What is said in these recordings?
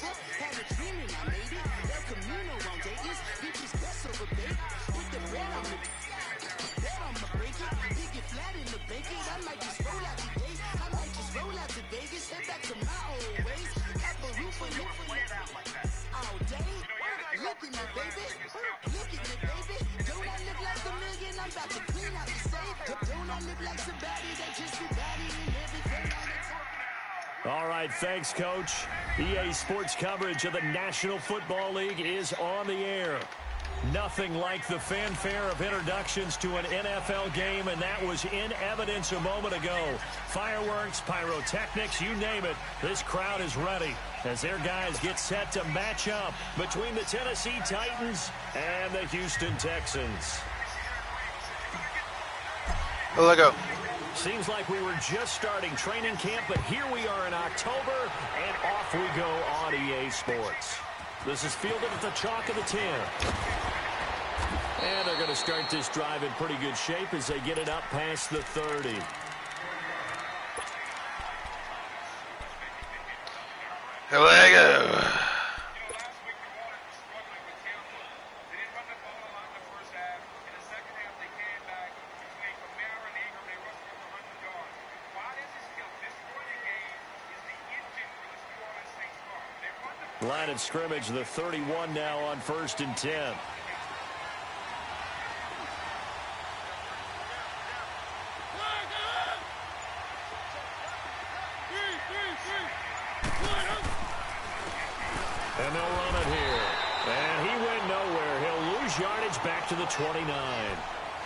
paper. Had a dream and I made it. El Camino on Dayton's. Bitches best over bait. Put the bread on the bet I'ma break it. Big it flat in the bacon. I might just roll out today. I might just roll out to Vegas. Head back to my old ways. Got the roof for you all day. Look at me, baby. Look at me, baby. Don't I look like a million? I'm about to clean out the safe. Don't I look like somebody that just be bodying everything on the top? All right, thanks, Coach. EA Sports coverage of the National Football League is on the air. Nothing like the fanfare of introductions to an NFL game, and that was in evidence a moment ago. Fireworks, pyrotechnics, you name it. This crowd is ready as their guys get set to match up between the Tennessee Titans and the Houston Texans. Let go. Seems like we were just starting training camp, but here we are in October, and off we go on EA Sports. This is fielded at the chalk of the 10. And they're going to start this drive in pretty good shape as they get it up past the 30. Here we go. Line of scrimmage, the 31 now on 1st and 10. And they'll run it here. And he went nowhere. He'll lose yardage back to the 29.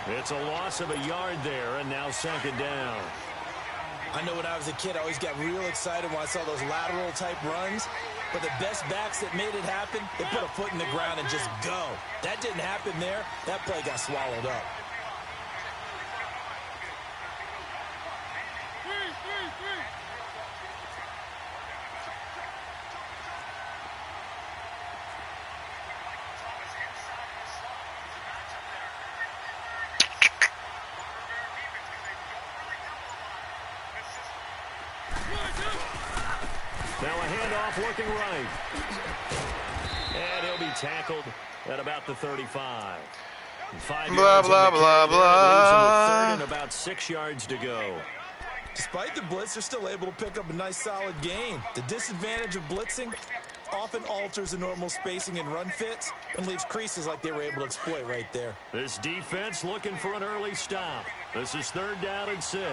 It's a loss of a yard there, and now 2nd down. I know when I was a kid, I always got real excited when I saw those lateral-type runs. But the best backs that made it happen, they put a foot in the ground and just go. That didn't happen there. That play got swallowed up. Now a handoff looking right. And he'll be tackled at about the 35. 5 Blah, yards blah, on the blah, carry there, leaves him with blah. 3rd and about 6 yards to go. Despite the blitz, they're still able to pick up a nice, solid gain. The disadvantage of blitzing often alters the normal spacing and run fits and leaves creases like they were able to exploit right there. This defense looking for an early stop. This is 3rd down and 6.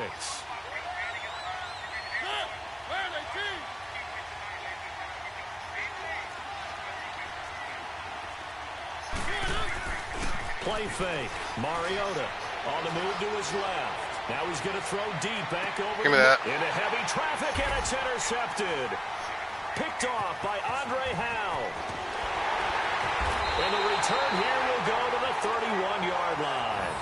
Play fake. Mariota on the move to his left. Now he's going to throw deep back over into heavy traffic, and it's intercepted. Picked off by Andre Howe. And the return here will go to the 31-yard line.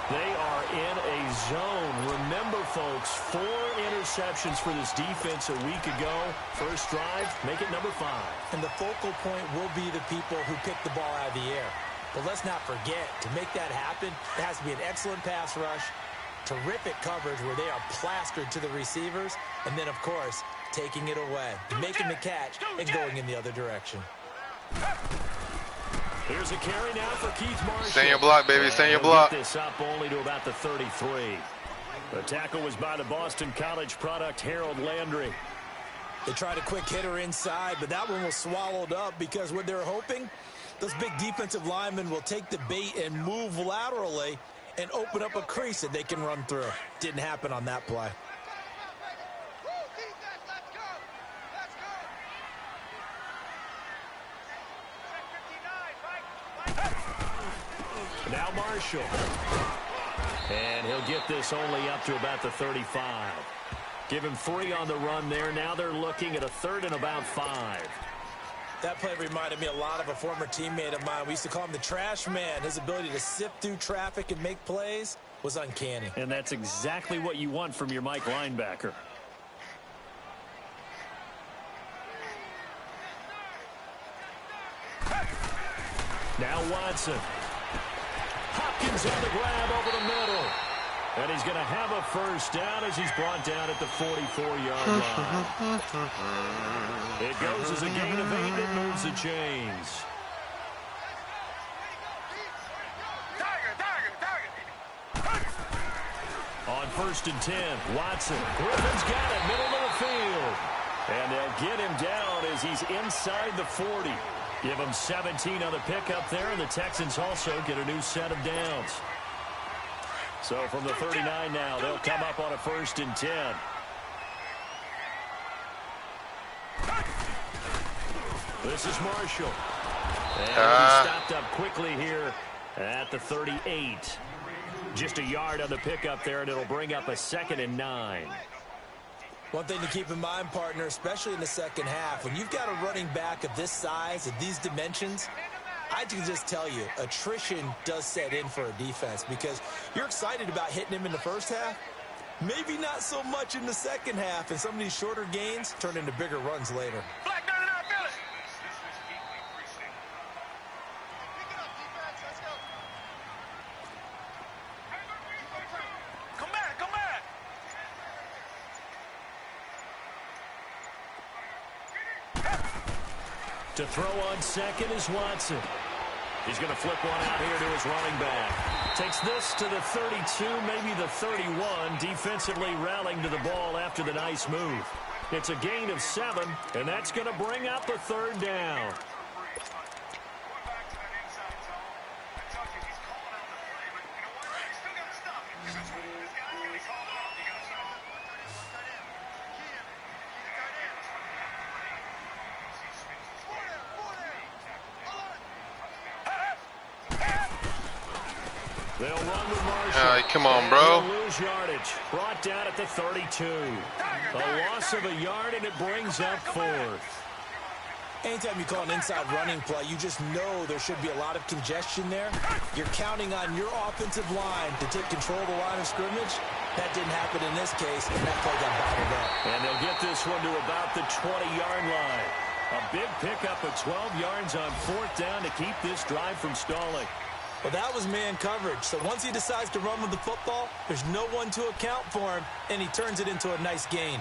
They are in a zone. Remember, folks, 4 interceptions for this defense a week ago. First drive, make it number 5. And the focal point will be the people who pick the ball out of the air. But let's not forget, to make that happen, it has to be an excellent pass rush, terrific coverage where they are plastered to the receivers, and then, of course, taking it away, making the catch, and going in the other direction. Here's a carry now for Keith Marshall. Stay in your block, baby. Stay in your block. Get this up only to about the 33. The tackle was by the Boston College product, Harold Landry. They tried a quick hitter inside, but that one was swallowed up because what they're hoping, those big defensive linemen will take the bait and move laterally and open up a crease that they can run through. Didn't happen on that play. Now Marshall. And he'll get this only up to about the 35. Give him 3 on the run there. Now they're looking at a 3rd and about 5. That play reminded me a lot of a former teammate of mine. We used to call him the trash man. His ability to sift through traffic and make plays was uncanny. And that's exactly what you want from your Mike linebacker. Now Watson. Hopkins on the grab over the middle. And he's going to have a first down as he's brought down at the 44-yard line. It goes as a gain of 8. It moves the chains. On 1st and 10, Watson. Griffin's got it, middle of the field. And they'll get him down as he's inside the 40. Give him 17 on the pickup there, and the Texans also get a new set of downs. So from the 39 now, they'll come up on a 1st and 10. This is Marshall. And he stopped up quickly here at the 38. Just a yard on the pickup there, and it'll bring up a 2nd and 9. One thing to keep in mind, partner, especially in the second half, when you've got a running back of this size, of these dimensions, I can just tell you, attrition does set in for a defense because you're excited about hitting him in the first half. Maybe not so much in the second half, and some of these shorter gains turn into bigger runs later. To throw on second is Watson. He's going to flip one out here to his running back. Takes this to the 32, maybe the 31, defensively rallying to the ball after the nice move. It's a gain of 7, and that's going to bring up a 3rd down. They'll run with Marshall. Come on, bro. Lose yardage. Brought down at the 32. A loss of a yard, and it brings up 4th. Anytime you call an inside running play, you just know there should be a lot of congestion there. You're counting on your offensive line to take control of the line of scrimmage. That didn't happen in this case, and that play got bottled up. And they'll get this one to about the 20-yard line. A big pickup of 12 yards on 4th down to keep this drive from stalling. Well, that was man coverage. So once he decides to run with the football, there's no one to account for him, and he turns it into a nice gain.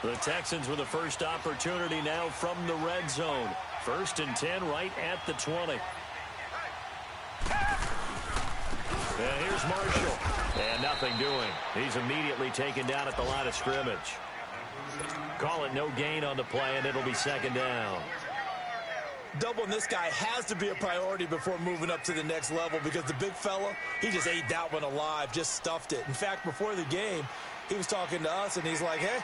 The Texans with the first opportunity now from the red zone. 1st and 10 right at the 20. And here's Marshall. And nothing doing. He's immediately taken down at the line of scrimmage. Call it no gain on the play, and it'll be 2nd down. Doubling this guy has to be a priority before moving up to the next level because the big fella, he just ate that one alive, just stuffed it. In fact, before the game, he was talking to us, and he's like, hey,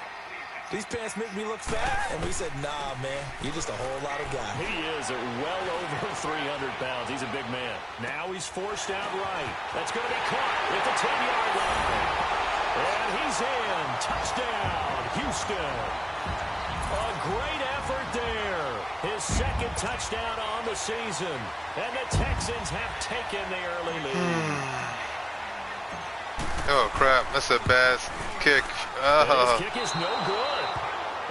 these pants make me look fat. And we said, nah, man, you're just a whole lot of guy. He is at well over 300 pounds. He's a big man. Now he's forced out right. That's going to be caught at the 10-yard line. And he's in. Touchdown, Houston. A great effort there. His 2nd touchdown on the season. And the Texans have taken the early lead. Oh, crap. That's a bad kick. His kick is no good.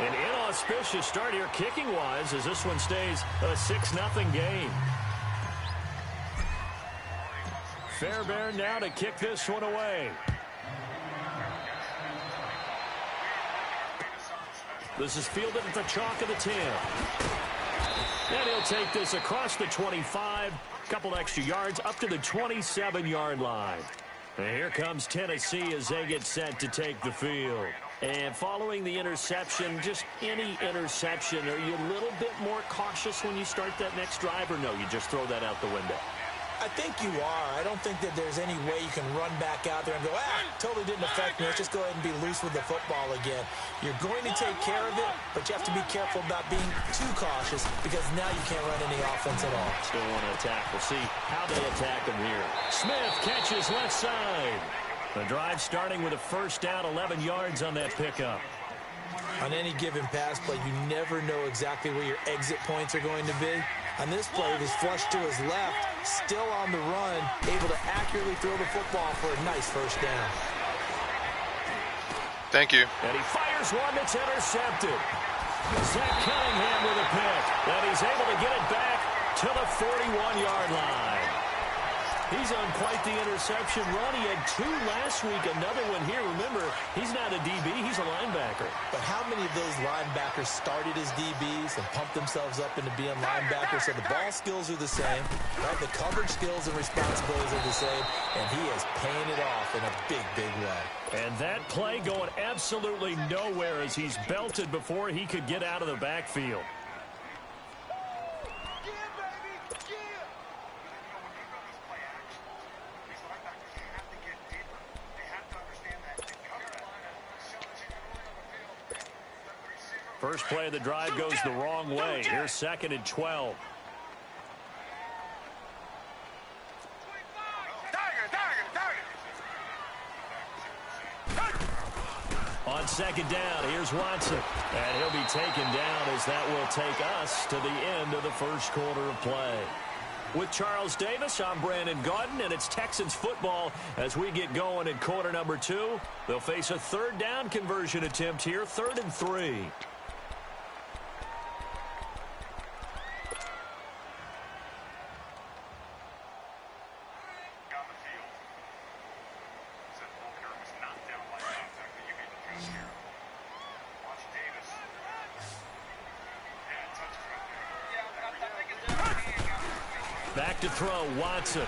An inauspicious start here kicking-wise as this one stays a 6-0 game. Fairbairn now to kick this one away. This is fielded at the chalk of the 10. And he'll take this across the 25. Couple extra yards up to the 27-yard line. And here comes Tennessee as they get set to take the field. And following the interception, just any interception, are you a little bit more cautious when you start that next drive, or no, you just throw that out the window? I think you are. I don't think that there's any way you can run back out there and go, totally didn't affect me. Let's just go ahead and be loose with the football again. You're going to take care of it, but you have to be careful about being too cautious because now you can't run any offense at all. Still want to attack. We'll see how they attack him here. Smith catches left side. The drive starting with a first down, 11 yards on that pickup. On any given pass play, you never know exactly where your exit points are going to be. On this play, it was flushed to his left, still on the run, able to accurately throw the football for a nice first down. Thank you. And he fires one that's intercepted. Zach Cunningham with a pick. And he's able to get it back to the 41-yard line. He's on quite the interception run. He had 2 last week, another one here. Remember, he's not a DB, he's a linebacker. But how many of those linebackers started as DBs and pumped themselves up into being linebackers? So the ball skills are the same, right? The coverage skills and responsibilities are the same, and he is paying it off in a big, big way. And that play going absolutely nowhere as he's belted before he could get out of the backfield. First play of the drive goes the wrong way. Here's 2nd and 12. On 2nd down, here's Watson. And he'll be taken down as that will take us to the end of the first quarter of play. With Charles Davis, I'm Brandon Gaudin, and it's Texans football as we get going in quarter number 2. They'll face a 3rd down conversion attempt here, 3rd and 3. Back to throw, Watson.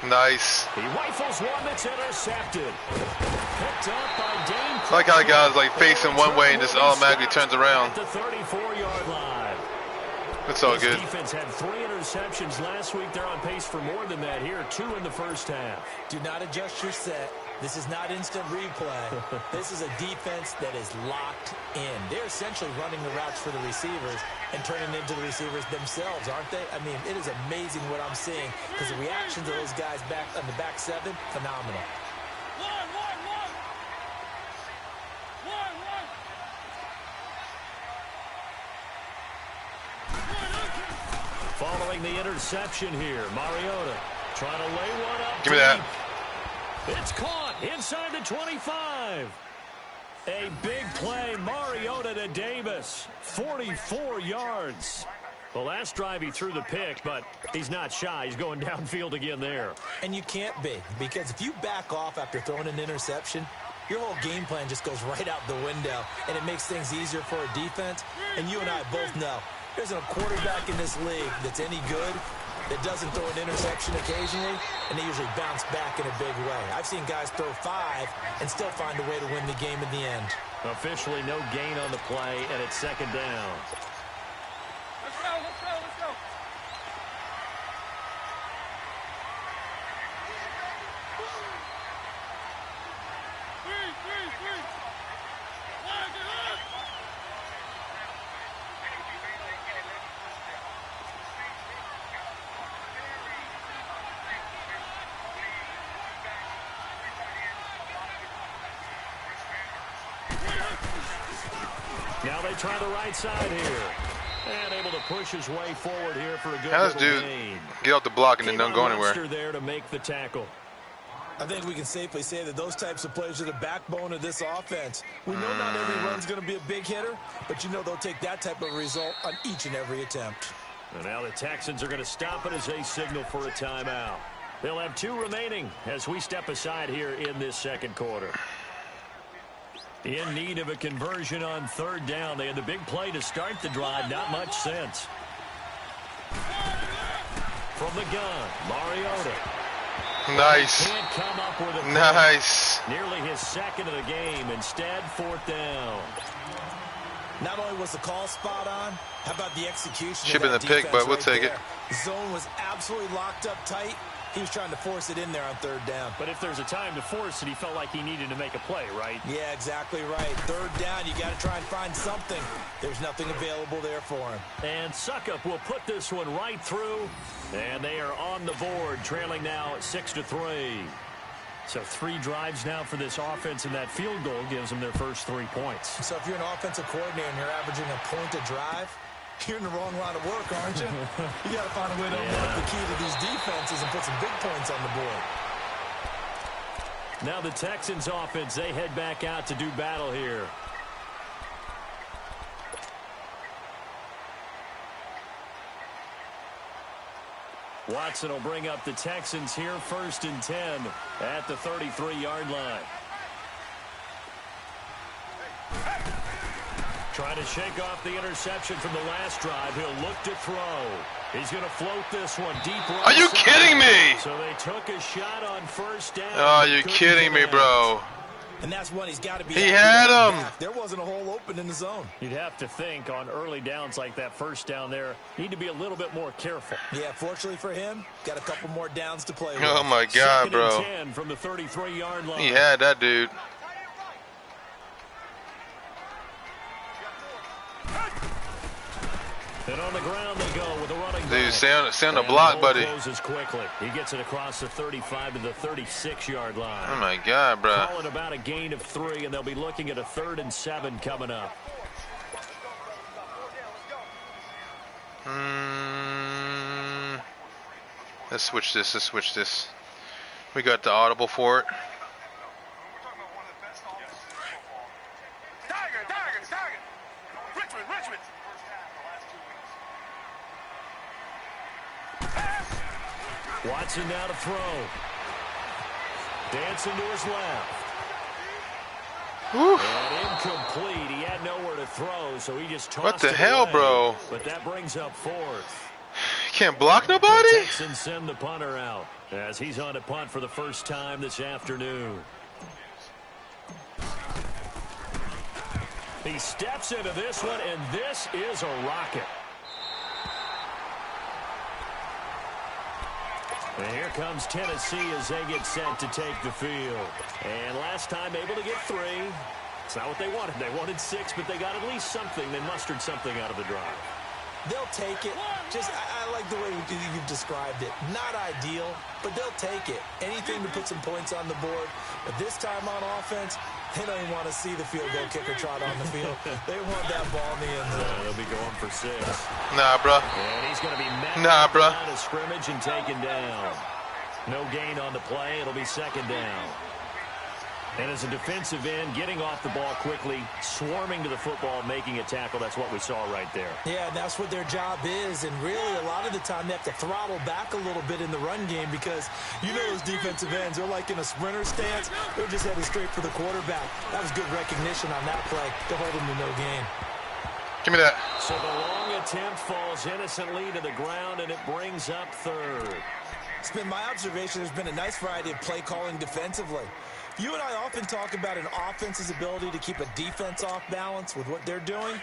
Nice. He rifles one that's intercepted. Picked up by Dane. I like how the guy's like facing one way and just automatically turns around. At the 34-yard line. It's all good. Defense had 3 interceptions last week. They're on pace for more than that here. 2 in the first half. Do not adjust your set. This is not instant replay. This is a defense that is locked in. They're essentially running the routes for the receivers and turning into the receivers themselves, aren't they? I mean, it is amazing what I'm seeing because the reactions of those guys back on the back 7, phenomenal. Following the interception here, Mariota trying to lay one up. Give me that. It's caught inside the 25. A big play, Mariota to Davis, 44 yards. The last drive he threw the pick, but he's not shy. He's going downfield again there. And you can't be, because if you back off after throwing an interception, your whole game plan just goes right out the window, and it makes things easier for a defense. And you and I both know there's a quarterback in this league that's any good that doesn't throw an interception occasionally, and they usually bounce back in a big way. I've seen guys throw 5 and still find a way to win the game in the end. Officially no gain on the play, and it's 2nd down. Let's go, let's go, let's go. Now they try the right side here. And able to push his way forward here for a good How does dude get off the block and then don't go anywhere? There to make the tackle. I think we can safely say that those types of plays are the backbone of this offense. We know not every run's going to be a big hitter, but you know they'll take that type of result on each and every attempt. And now the Texans are going to stop it as they signal for a timeout. They'll have 2 remaining as we step aside here in this second quarter. In need of a conversion on 3rd down. They had the big play to start the drive. Not much sense. From the gun, Mariota. Nice. Can't come up with a Nice. Nearly his 2nd of the game. Instead, 4th down. Not only was the call spot on, how about the execution? Should have been the pick, but we'll take it. Zone was absolutely locked up tight. He was trying to force it in there on 3rd down. But if there's a time to force it, he felt like he needed to make a play, right? Yeah, exactly right. 3rd down, you got to try and find something. There's nothing available there for him. And Suckup will put this one right through. And they are on the board, trailing now 6-3. So 3 drives now for this offense, and that field goal gives them their first 3 points. So if you're an offensive coordinator and you're averaging a point a drive, you're in the wrong line of work, aren't you? You got to find a way to unlock the key to these defenses and put some big points on the board. Now the Texans offense, they head back out to do battle here. Watson will bring up the Texans here 1st and 10 at the 33-yard line. Trying to shake off the interception from the last drive. He'll look to throw. He's going to float this one deep right. Are you kidding me? So they took a shot on 1st down. Oh, you're kidding me, bro. And that's one he's got to be. He had him. There wasn't a hole open in the zone. You'd have to think on early downs like that 1st down there, need to be a little bit more careful. Yeah, fortunately for him, got a couple more downs to play with. Oh, my God, 2nd bro. and 10 from the 33-yard line. He had that dude. And on the ground they go with a running back. Dude, stay on the block, buddy. Closes quickly. He gets it across the 35 to the 36-yard line. Oh, my God, bro. Calling about a gain of 3, and they'll be looking at a 3rd and 7 coming up. Let's switch this. Let's switch this. We got the audible for it. Watson now to throw. Dancing to his left. Whew. And incomplete. He had nowhere to throw, so he just tossed What the it hell, away. bro? But that brings up 4th. You can't block nobody? The Texans send the punter out as he's on a punt for the first time this afternoon. He steps into this one, and this is a rocket. And here comes Tennessee as they get set to take the field. And last time able to get 3. It's not what they wanted. They wanted 6, but they got at least something. They mustered something out of the drive. They'll take it. Just, I like the way you've described it. Not ideal, but they'll take it. Anything to put some points on the board. But this time on offense, they don't even want to see the field goal kicker trot on the field. They want that ball in the end zone. They'll be going for 6. Nah, bro. And he's going to be met out of scrimmage and taken down. No gain on the play. It'll be 2nd down. And as a defensive end, getting off the ball quickly, swarming to the football, making a tackle, that's what we saw right there. Yeah, and that's what their job is. And really, a lot of the time, they have to throttle back a little bit in the run game because you know those defensive ends, they're like in a sprinter stance. They're just headed straight for the quarterback. That was good recognition on that play to hold them to no gain. Give me that. So the long attempt falls innocently to the ground, and it brings up 3rd. It's been my observation there's been a nice variety of play calling defensively. You and I often talk about an offense's ability to keep a defense off balance with what they're doing.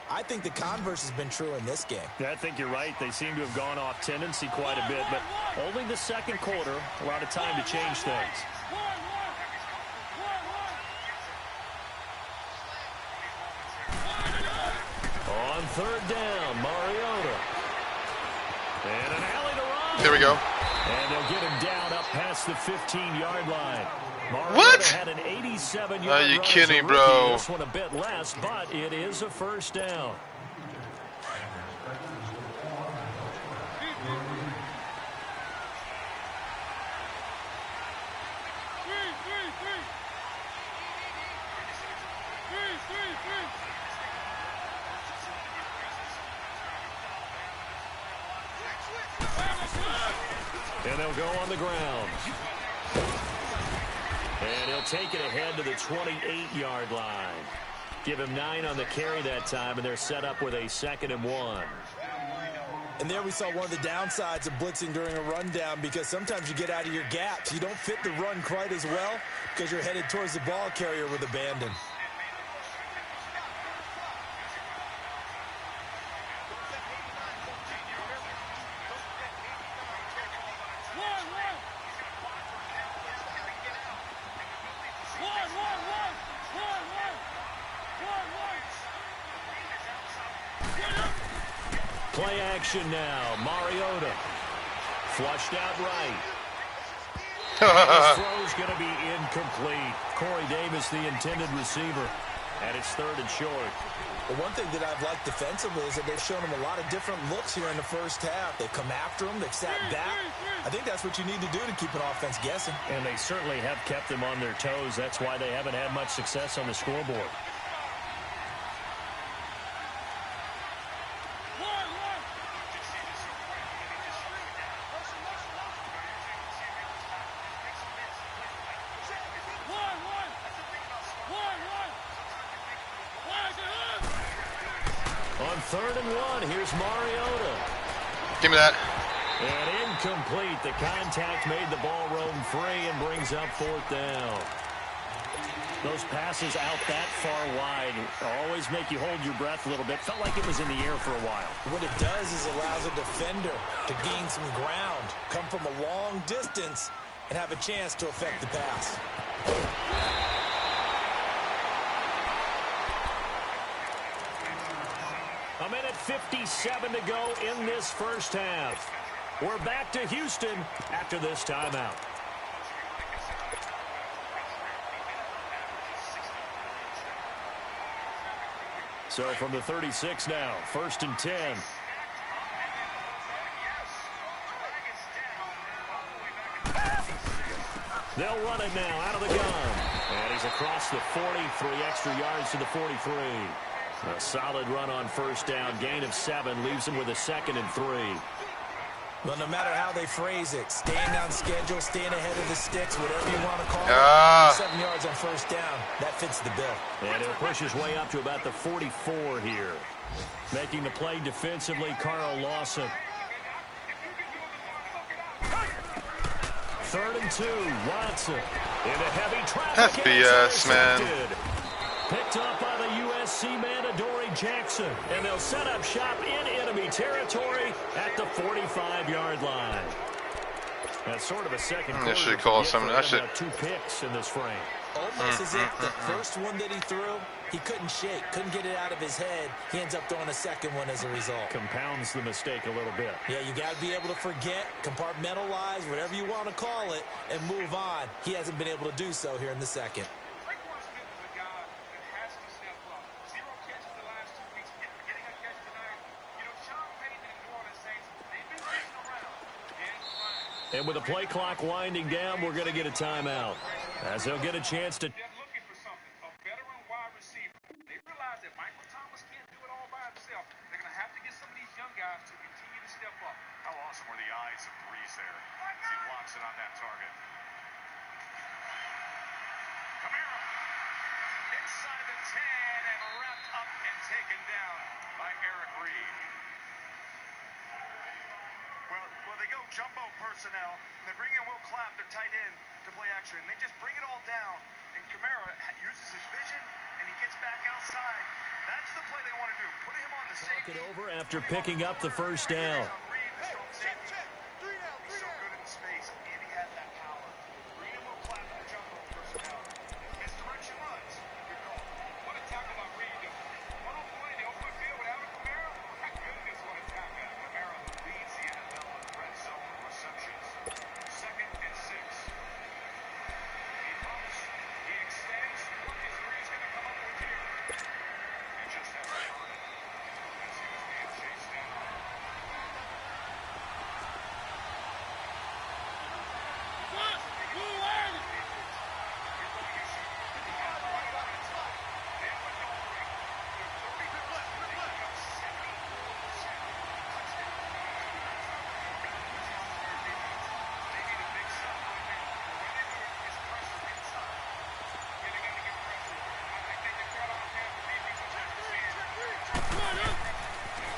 I think the converse has been true in this game. Yeah, I think you're right. They seem to have gone off tendency quite a bit, but only the 2nd quarter, a lot of time to change things. On 3rd down, Mariota. And an alley to run. There we go. And they'll get him down up past the 15-yard line. Mariota What? had an 87-yard Are you run kidding, as a rookie. bro? This one a bit less, but it is a 1st down. And they'll go on the ground. And he'll take it ahead to the 28-yard line. Give him 9 on the carry that time, and they're set up with a 2nd and 1. And there we saw one of the downsides of blitzing during a rundown because sometimes you get out of your gaps. You don't fit the run quite as well because you're headed towards the ball carrier with abandon. Play action now. Mariota. Flushed out right. His throw's going to be incomplete. Corey Davis, the intended receiver. And it's 3rd and short. Well, one thing that I've liked defensively is that they've shown him a lot of different looks here in the first half. They've come after him. They've sat back. I think that's what you need to do to keep an offense guessing. And they certainly have kept them on their toes. That's why they haven't had much success on the scoreboard. 3rd and 1. Here's Mariota. Give me that. And incomplete. The contact made the ball roam free and brings up 4th down. Those passes out that far wide always make you hold your breath a little bit. Felt like it was in the air for a while. What it does is allows a defender to gain some ground, come from a long distance, and have a chance to affect the pass. A minute 57 to go in this first half. We're back to Houston after this timeout. So from the 36 now, 1st and 10. They'll run it now out of the gun. And he's across the 40, 3 extra yards to the 43. A solid run on 1st down, gain of 7, leaves him with a 2nd and 3. Well, no matter how they phrase it, staying on schedule, staying ahead of the sticks, whatever you want to call it, 7 yards on 1st down, that fits the bill. And he'll push his way up to about the 44 here. Making the play defensively, Carl Lawson. 3rd and 2, Watson. Into heavy traffic. That's BS, man. Picked up by the USC man, Adoree Jackson. And they'll set up shop in enemy territory at the 45-yard line. That's sort of a second quarter. I should call something. I should. 2 picks in this frame. Almost as if the first one that he threw, he couldn't shake, couldn't get it out of his head. He ends up throwing a second one as a result. Compounds the mistake a little bit. Yeah, you got to be able to forget, compartmentalize, whatever you want to call it, and move on. He hasn't been able to do so here in the second. And with the play clock winding down, we're going to get a timeout. As they'll get a chance to... They're looking for something, a veteran wide receiver. They realize that Michael Thomas can't do it all by himself. They're going to have to get some of these young guys to continue to step up. How awesome were the eyes of Breeze there as he locks it on that target. Kamara inside the 10 and wrapped up and taken down by Eric Reed. Well, they go jumbo personnel, and they bring in Will Clapp, their tight end, to play action. They just bring it all down, and Kamara uses his vision, and he gets back outside. That's the play they want to do. Put him on the safety. Talk it over after picking up the 1st down. He's so good in space, and he had that power. Bring in Will Clapp and the jumbo personnel. Misdirection runs. Good call. What a tackle by Reed. One on play, the open field without a Kamara. My goodness, what a tackle. Kamara leads the NFL in red zone receptions. 2nd and 6. He pumps. He extends. What is Breeze going to come up with here? He just has started as he was being chased down.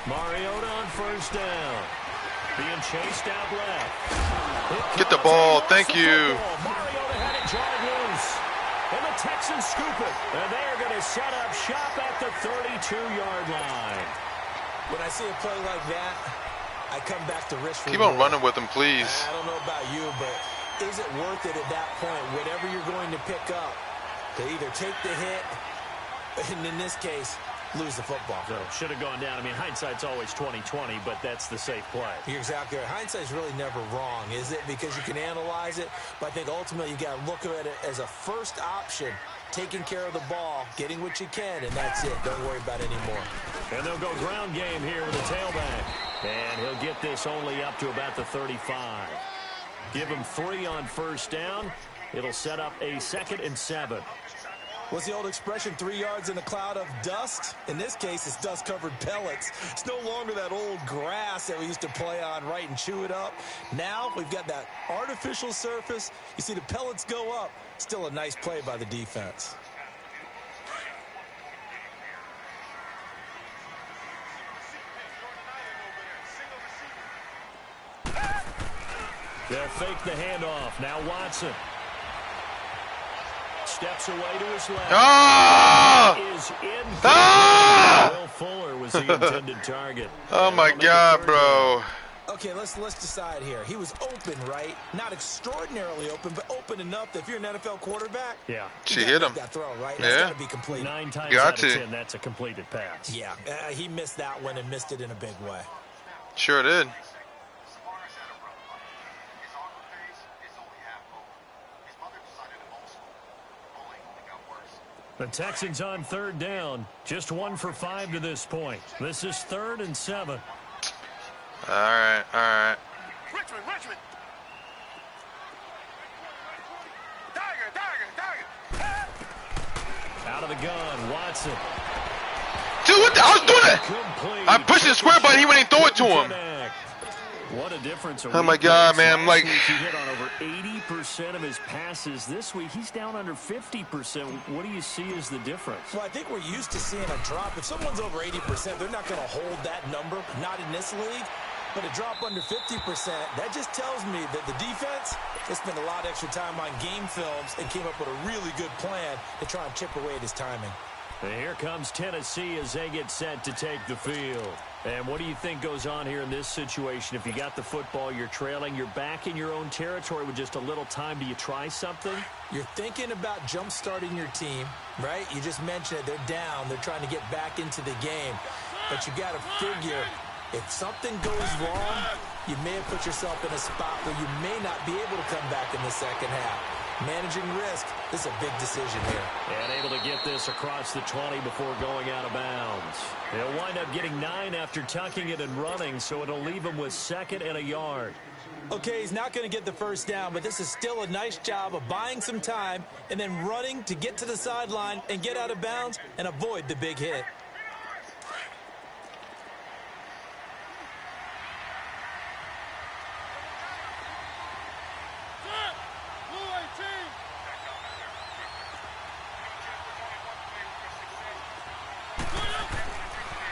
Mariota on 1st down. Being chased out left. Get the ball. Thank you. Mariota had it drive loose. And the Texans scoop it. And they're going to set up shop at the 32-yard line. When I see a play like that, I come back to risk. Keep on running with him, please. I don't know about you, but is it worth it at that point, whatever you're going to pick up, to either take the hit, and in this case, lose the football? So should have gone down. I mean, hindsight's always 20/20, but that's the safe play. You're exactly right. Hindsight's really never wrong, is it? Because you can analyze it, but I think ultimately you got to look at it as a first option, taking care of the ball, getting what you can, and that's it. Don't worry about it anymore. And they'll go ground game here with the tailback. And he'll get this only up to about the 35. Give him 3 on 1st down. It'll set up a 2nd and 7. What's the old expression, 3 yards in a cloud of dust? In this case, it's dust-covered pellets. It's no longer that old grass that we used to play on, right, and chew it up. Now we've got that artificial surface. You see the pellets go up. Still a nice play by the defense. They'll fake the handoff. Now Watson. Steps away to his left. Ah! Is in. Ah! Will Fuller was the intended target. Oh my God, bro. Okay, let's decide here. He was open, right? Not extraordinarily open, but open enough that if you're an NFL quarterback, yeah, she hit him. That throw, right? Yeah, that's got to be complete. 9 times got out of to. 10, that's a completed pass. Yeah, he missed that one and missed it in a big way. Sure did. The Texans on 3rd down. Just 1 for 5 to this point. This is 3rd and 7. All right, all right. Richmond. Dagger. Out of the gun, Watson. Dude, what the? I was doing it. Complete. I pushed the square button. He wouldn't even throw it to him. What a difference. Oh my God, man. I'm like, he hit on over 80% of his passes. This week, he's down under 50%. What do you see as the difference? Well, I think we're used to seeing a drop. If someone's over 80%, they're not going to hold that number, not in this league. But a drop under 50%, that just tells me that the defense has spent a lot of extra time on game films and came up with a really good plan to try and chip away at his timing. And here comes Tennessee as they get set to take the field. And what do you think goes on here in this situation? If you got the football, you're trailing, you're back in your own territory with just a little time. Do you try something? You're thinking about jump-starting your team, right? You just mentioned it. They're down. They're trying to get back into the game. But you got to figure, if something goes wrong, you may have put yourself in a spot where you may not be able to come back in the second half. Managing risk, this is a big decision here. And able to get this across the 20 before going out of bounds. He'll wind up getting 9 after tucking it and running, so it'll leave him with 2nd and a yard. Okay, he's not going to get the first down, but this is still a nice job of buying some time and then running to get to the sideline and get out of bounds and avoid the big hit.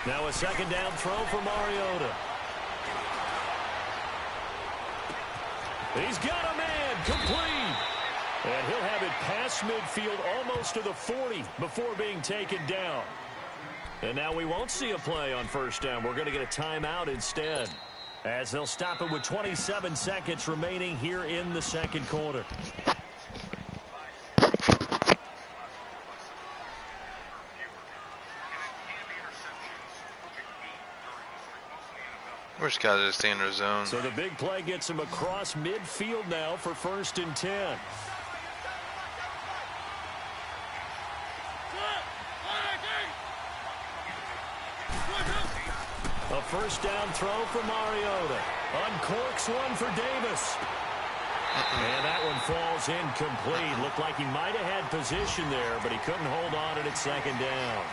Now a 2nd down throw for Mariota. He's got a man complete. And he'll have it past midfield almost to the 40 before being taken down. And now we won't see a play on 1st down. We're going to get a timeout instead, as they'll stop it with 27 seconds remaining here in the 2nd quarter. We're just got to stay in their zone. So the big play gets him across midfield now for 1st and 10. A 1st down throw for Mariota. Uncorks one for Davis. And that one falls incomplete. Looked like he might have had position there, but he couldn't hold on at 2nd down.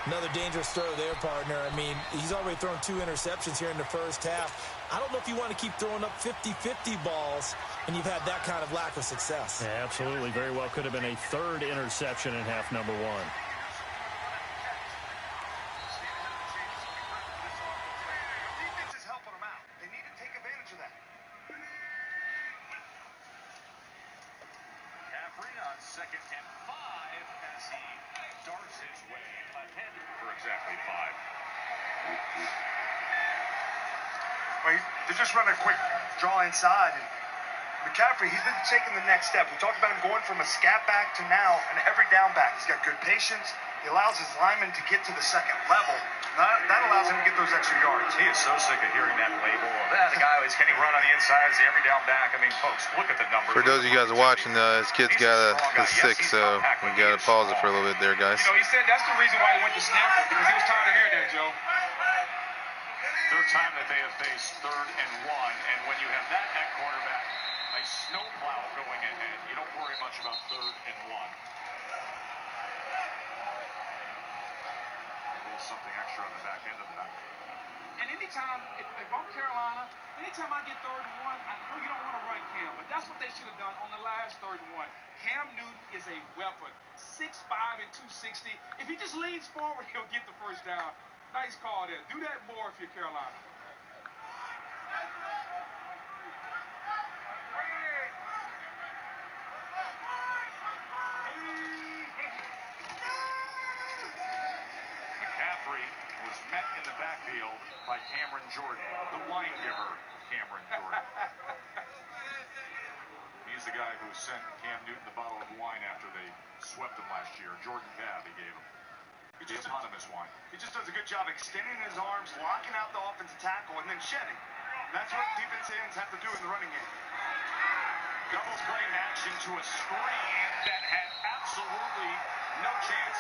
Another dangerous throw there, partner. I mean, he's already thrown 2 interceptions here in the first half. I don't know if you want to keep throwing up 50-50 balls when you've had that kind of lack of success. Yeah, absolutely. Very well could have been a 3rd interception in half number 1. Defense is helping them out. They need to take advantage of that. McCaffrey on 2nd and 5 as he darts his way ahead for exactly 5. Well, they're just running a quick draw inside. And McCaffrey, he's been taking the next step. We talked about him going from a scat back to now an every down back. He's got good patience. He allows his linemen to get to the 2nd level. That allows him to get those extra yards. He is so sick of hearing that label of that. The guy is, can he run on the inside as the every down back? I mean, folks, look at the numbers. For those of you guys watching, his kid's got a 6, so we got to pause it for a little bit there, guys. You know, he said that's the reason why he went to Stanford, because he was tired of hearing that, Joe. 3rd time that they have faced 3rd and 1, and when you have that at quarterback, a snowplow going ahead, you don't worry much about 3rd and 1. Something extra on the back end of that. And anytime, if I'm Carolina, anytime I get 3rd and 1, I know you don't want to run Cam, but that's what they should have done on the last 3rd and 1. Cam Newton is a weapon, 6'5" and 260. If he just leans forward, he'll get the 1st down. Nice call there. Do that more if you're Carolina. by Cameron Jordan, the wine giver, Cameron Jordan. He's the guy who sent Cam Newton the bottle of wine after they swept him last year. Jordan Cab, he gave him. The eponymous wine. He just does a good job extending his arms, locking out the offensive tackle, and then shedding. That's what defense ends have to do in the running game. Double play action to a screen that had absolutely no chance.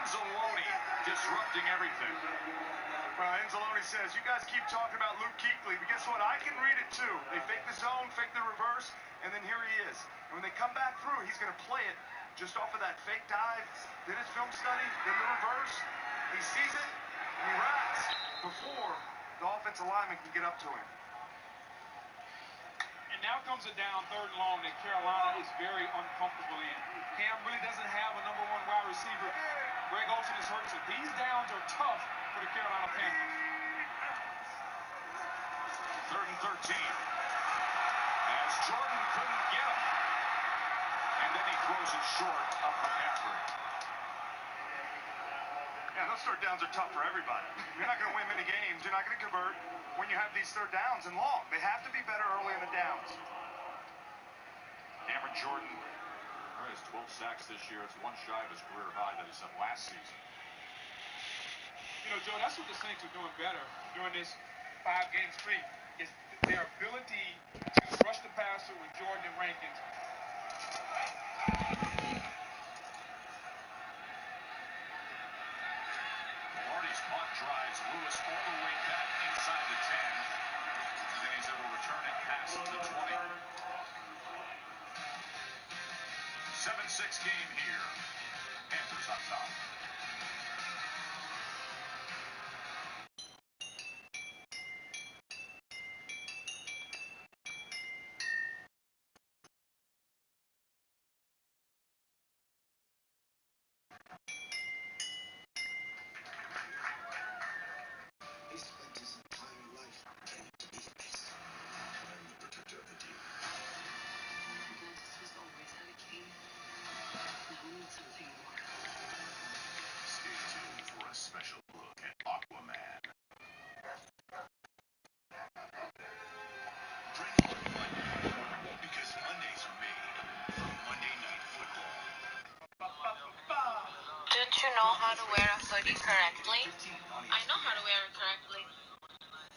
Anzalone disrupting everything. Anzalone says, you guys keep talking about Luke Kuechly, but guess what? I can read it too. They fake the zone, fake the reverse, and then here he is. And when they come back through, he's going to play it just off of that fake dive, then his film study, then the reverse. He sees it, and he rides before the offensive lineman can get up to him. And now comes a down, 3rd and long, that Carolina is very uncomfortable in. Cam really doesn't have a number 1 wide receiver. Greg Olsen is hurt, so these downs are tough for the Carolina Panthers. 3rd and 13. As Jordan couldn't get him. And then he throws it short of McCaffrey. Yeah, those 3rd downs are tough for everybody. You're not going to win many games. You're not going to convert when you have these 3rd downs and long. They have to be better early in the downs. Cameron Jordan has 12 sacks this year. It's 1 shy of his career high that he set last season. You know, Joe, that's what the Saints are doing better during this 5-game streak, is their ability to rush the passer with Jordan and Rankins. Marty's punt drives Lewis all the way back inside the 10. And then he's able to return it past the 20. 7-6 game here. Panthers on top. Special look at Aquaman. Drink Monday, because Mondays are made for Monday Night Football. Don't you know how to wear a hoodie correctly? I know how to wear it correctly.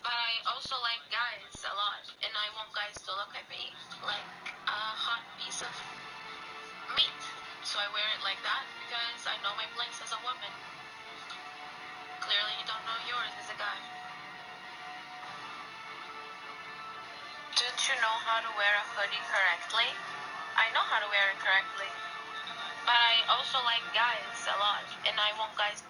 But I also like guys a lot, and I want guys to look at me like a hot piece of meat. So I wear it like that because I know my place as a woman. Clearly you don't know yours as a guy. Don't you know how to wear a hoodie correctly? I know how to wear it correctly. But I also like guys a lot, and I want guys.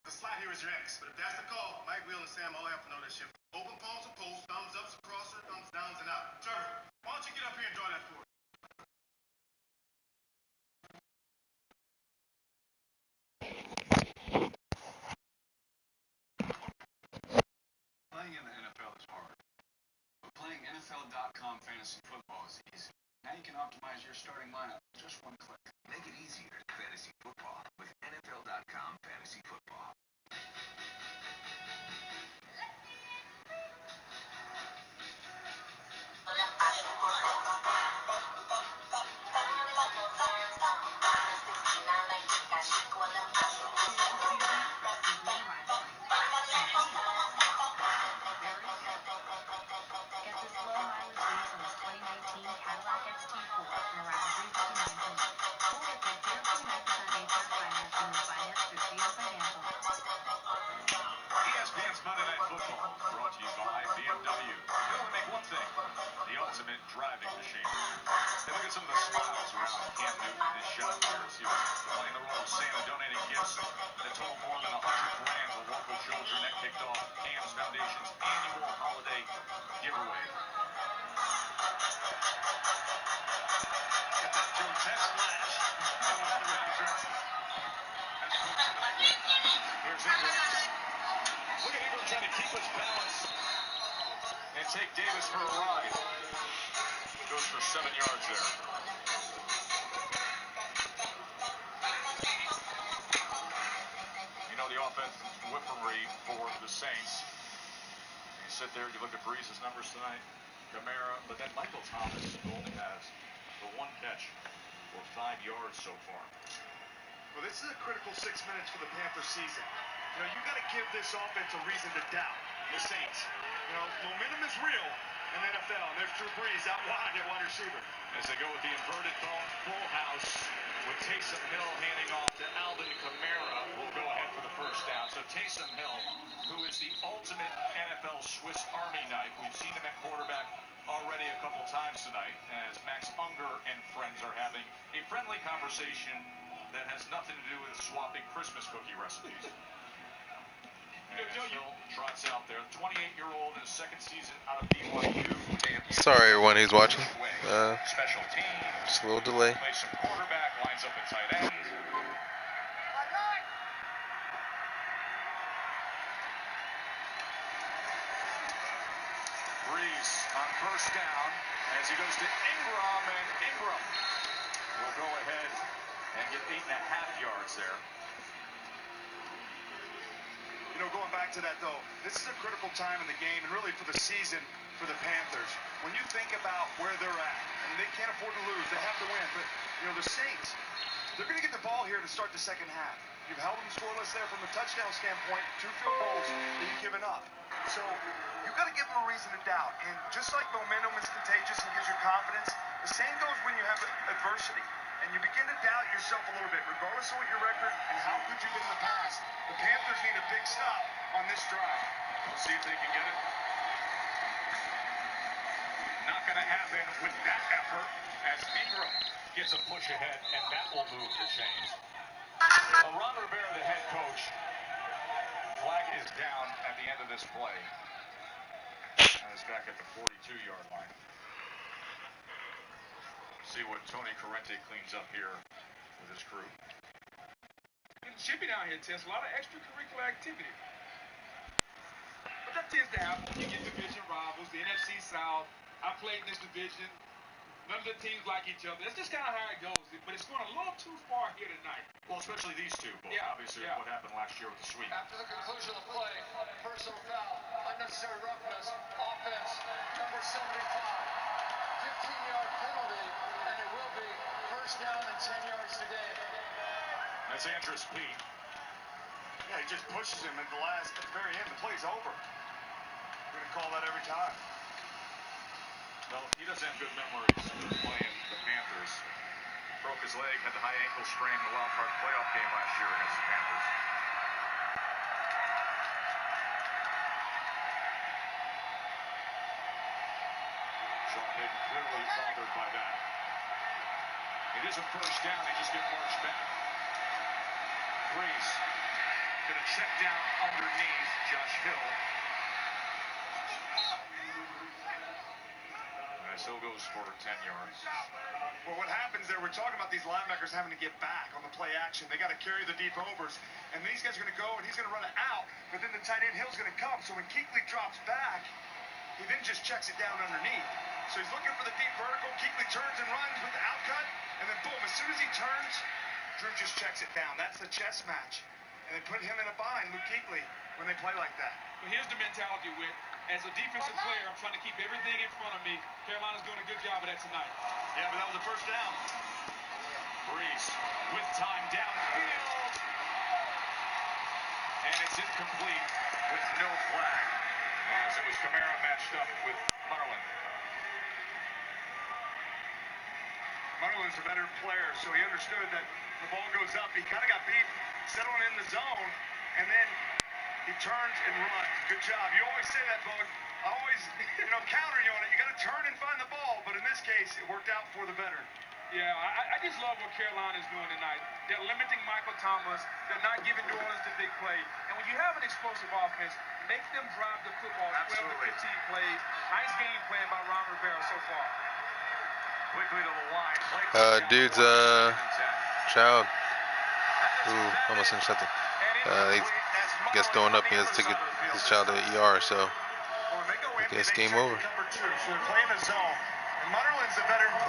The slot here is your ex, but if that's the call, Mike, Will, and Sam all have to know this shit. Open palms and post, thumbs ups, crosser, thumbs downs, and out. Trevor, why don't you get up here and draw that for us? Playing in the NFL is hard, but playing NFL.com fantasy football is easy. Now you can optimize your starting lineup with just 1 click. Make it easier to fantasy football with NFL.com fantasy football. ESPN's Monday Night Football, brought to you by BMW. They only make one thing, the ultimate driving machine. Hey, look at some of the smiles around Cam Newton in his shot here as he was playing the role of Santa, donating gifts that total more than $100,000 to local children. That kicked off Cam's Foundation's annual holiday giveaway. Got that Joe Test flash. Here's Ingram. Look at Ingram trying to keep his balance and take Davis for a ride. Goes for 7 yards there. You know, the offense weaponry for the Saints. You sit there, you look at Breeze's numbers tonight, Kamara, but then Michael Thomas only has the 1 catch for 5 yards so far. Well, this is a critical 6 minutes for the Panthers season. You know, you got to give this offense a reason to doubt the Saints. You know, momentum is real in the NFL, and there's Drew Brees out wide at wide receiver. As they go with the inverted full house, with Taysom Hill handing off to Alvin Kamara, will go ahead for the first down. So Taysom Hill, who is the ultimate NFL Swiss Army knife. We've seen him at quarterback already a couple times tonight, as Max Unger and friends are having a friendly conversation that has nothing to do with swapping Christmas cookie recipes. And Hill trots out there, 28-year-old in his second season out of BYU. Sorry, everyone who's watching. Special teams. Just a little delay. Plays some quarterback, lines up at tight end. Breeze on first down as he goes to Ingram, and Ingram will go ahead and get 8.5 yards there. You know, going back to that, though, this is a critical time in the game and really for the season for the Panthers. When you think about where they're at, I mean, they can't afford to lose. They have to win. But, you know, the Saints, they're going to get the ball here to start the second half. You've held them scoreless there from a touchdown standpoint, 2 field goals that you've given up. So you've got to give them a reason to doubt. And just like momentum is contagious and gives you confidence, the same goes when you have adversity. And you begin to doubt yourself a little bit, regardless of what your record and how good you've been in the past. The Panthers need a big stop on this drive. We'll see if they can get it. Not going to happen with that effort as Ingram gets a push ahead, and that will move the chains. Ron Rivera, the head coach, flag is down at the end of this play. And is back at the 42-yard line. See what Tony Corrente cleans up here with his crew. Shipping out here, Tess, a lot of extracurricular activity. But that tends to happen when you get division rivals, the NFC South. I played in this division. None of the teams like each other. That's just kind of how it goes. But it's going a little too far here tonight. Well, especially these two. Yeah, obviously, what happened last year with the sweep. After the conclusion of the play, personal foul, unnecessary roughness, offense, number 75. 15-yard penalty, and it will be first down and 10 yards today. That's Andrus Pete. Yeah, he just pushes him at the very end. The play's over. We're going to call that every time. Well, he doesn't have good memories of playing the Panthers. Broke his leg, had the high ankle sprain in the wild card playoff game last year against the Panthers. Sean Hayden clearly bothered by that. It is a first down, they just get marched back. Breeze gonna check down underneath Josh Hill. Hill goes for 10 yards. Well, what happens there, we're talking about these linebackers having to get back on the play action. They got to carry the deep overs. And these guys are going to go, and he's going to run it out. But then the tight end Hill's going to come. So when Kuechly drops back, he then just checks it down underneath. So he's looking for the deep vertical. Kuechly turns and runs with the outcut. And then boom, as soon as he turns, Drew just checks it down. That's the chess match. And they put him in a bind, Luke Kuechly, when they play like that. But here's the mentality, Whit. As a defensive player, I'm trying to keep everything in front of me. Carolina's doing a good job of that tonight. Yeah, but that was the first down. Breeze with time downfield. And it's incomplete with no flag, as it was Kamara matched up with Marlin. Marlin's a better player, so he understood that the ball goes up. He kind of got beat settling in the zone, and then he turns and runs. Good job. You always say that, Bug. I always, counter you on it. You got to turn and find the ball, but in this case, it worked out for the veteran. Yeah, I just love what Carolina's doing tonight. They're limiting Michael Thomas. They're not giving New Orleans the big play. And when you have an explosive offense, make them drive the football 12 to 15 plays. Nice game plan by Ron Rivera so far. Quickly to the line. Dude's child. Ooh, almost intercepted. He gets thrown up. He has to take his child to the ER, so I guess game over. So they're playing a zone. And Munderland's a veteran player.